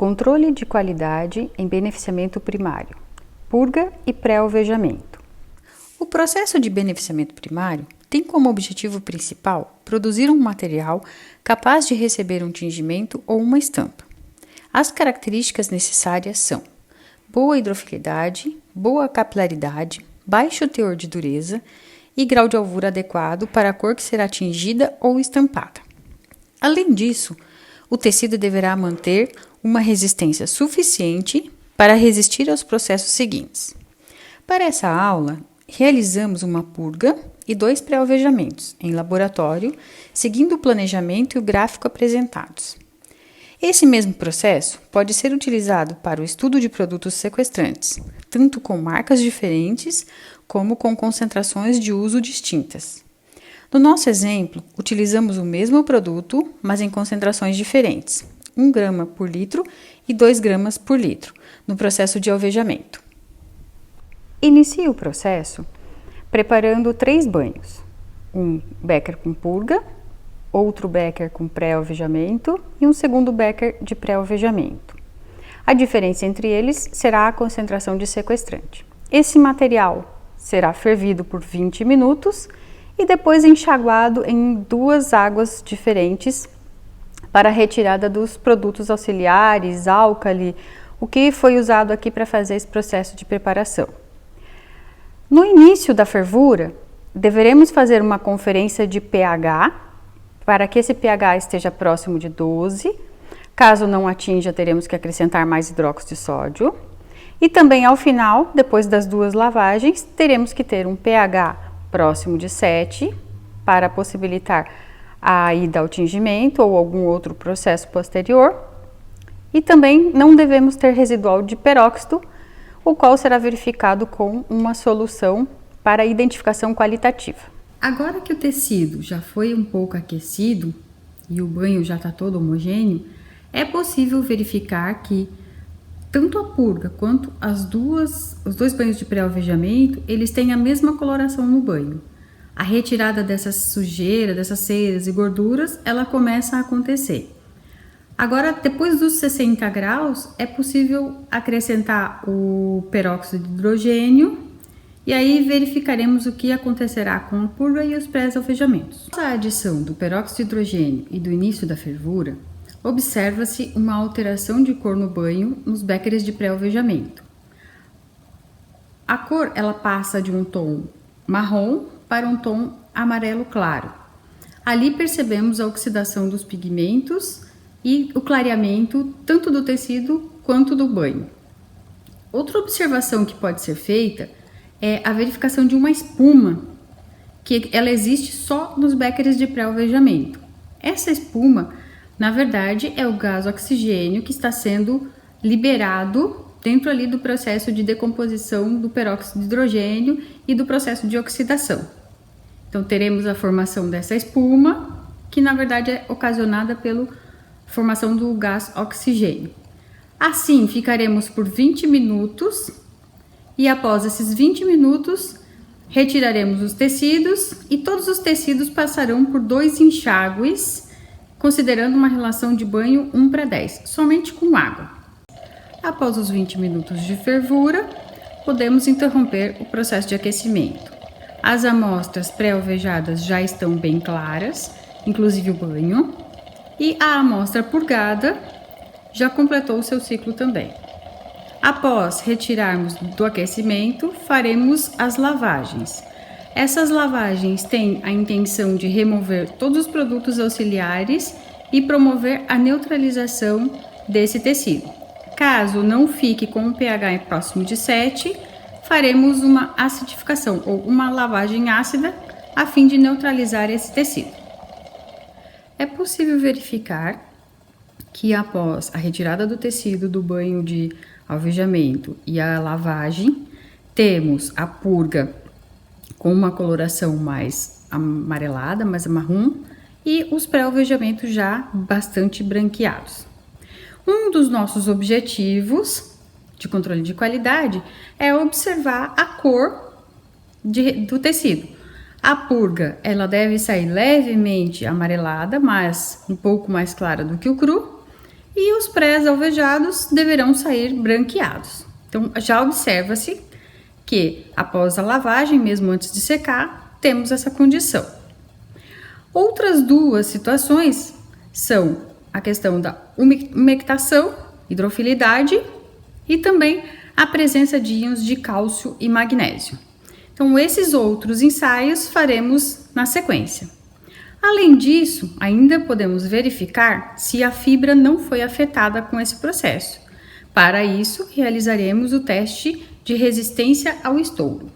Controle de qualidade em beneficiamento primário, purga e pré-alvejamento. O processo de beneficiamento primário tem como objetivo principal produzir um material capaz de receber um tingimento ou uma estampa. As características necessárias são boa hidrofilidade, boa capilaridade, baixo teor de dureza e grau de alvura adequado para a cor que será tingida ou estampada. Além disso, o tecido deverá manter uma resistência suficiente para resistir aos processos seguintes. Para essa aula, realizamos uma purga e 2 pré-alvejamentos em laboratório, seguindo o planejamento e o gráfico apresentados. Esse mesmo processo pode ser utilizado para o estudo de produtos sequestrantes, tanto com marcas diferentes como com concentrações de uso distintas. No nosso exemplo, utilizamos o mesmo produto, mas em concentrações diferentes, 1 grama por litro e 2 gramas por litro, no processo de alvejamento. Inicie o processo preparando 3 banhos, um becker com purga, outro becker com pré-alvejamento e um segundo becker de pré-alvejamento. A diferença entre eles será a concentração de sequestrante. Esse material será fervido por 20 minutos e depois enxaguado em 2 águas diferentes para a retirada dos produtos auxiliares, álcali, o que foi usado aqui para fazer esse processo de preparação. No início da fervura, deveremos fazer uma conferência de pH para que esse pH esteja próximo de 12. Caso não atinja, teremos que acrescentar mais hidróxido de sódio. E também ao final, depois das 2 lavagens, teremos que ter um pH próximo de 7 para possibilitar a ida ao tingimento ou algum outro processo posterior. E também não devemos ter residual de peróxido, o qual será verificado com uma solução para identificação qualitativa. Agora que o tecido já foi um pouco aquecido e o banho já está todo homogêneo, é possível verificar que tanto a purga quanto os 2 banhos de pré-alvejamento, eles têm a mesma coloração no banho. A retirada dessas sujeiras, dessas ceras e gorduras, ela começa a acontecer. Agora, depois dos 60 graus, é possível acrescentar o peróxido de hidrogênio e aí verificaremos o que acontecerá com a purga e os pré-alvejamentos. Com a adição do peróxido de hidrogênio e do início da fervura, observa-se uma alteração de cor no banho nos beckers de pré-alvejamento. A cor ela passa de um tom marrom para um tom amarelo claro. Ali percebemos a oxidação dos pigmentos e o clareamento tanto do tecido quanto do banho. Outra observação que pode ser feita é a verificação de uma espuma, que ela existe só nos beckers de pré-alvejamento. Essa espuma, na verdade, é o gás oxigênio que está sendo liberado dentro ali do processo de decomposição do peróxido de hidrogênio e do processo de oxidação. Então, teremos a formação dessa espuma, que na verdade é ocasionada pela formação do gás oxigênio. Assim, ficaremos por 20 minutos e após esses 20 minutos, retiraremos os tecidos e todos os tecidos passarão por 2 enxágues, considerando uma relação de banho 1:10, somente com água. Após os 20 minutos de fervura, podemos interromper o processo de aquecimento. As amostras pré-alvejadas já estão bem claras, inclusive o banho, e a amostra purgada já completou o seu ciclo também. Após retirarmos do aquecimento, faremos as lavagens. Essas lavagens têm a intenção de remover todos os produtos auxiliares e promover a neutralização desse tecido. Caso não fique com um pH próximo de 7, faremos uma acidificação ou uma lavagem ácida a fim de neutralizar esse tecido. É possível verificar que após a retirada do tecido do banho de alvejamento e a lavagem, temos a purga com uma coloração mais amarelada, mais marrom, e os pré-alvejamentos já bastante branqueados. Um dos nossos objetivos de controle de qualidade é observar a cor do tecido. A purga, ela deve sair levemente amarelada, mas um pouco mais clara do que o cru, e os pré-alvejados deverão sair branqueados. Então, já observa-se que após a lavagem, mesmo antes de secar, temos essa condição. Outras duas situações são a questão da umectação, hidrofilidade e também a presença de íons de cálcio e magnésio. Então, esses outros ensaios faremos na sequência. Além disso, ainda podemos verificar se a fibra não foi afetada com esse processo. Para isso, realizaremos o teste de resistência ao estouro.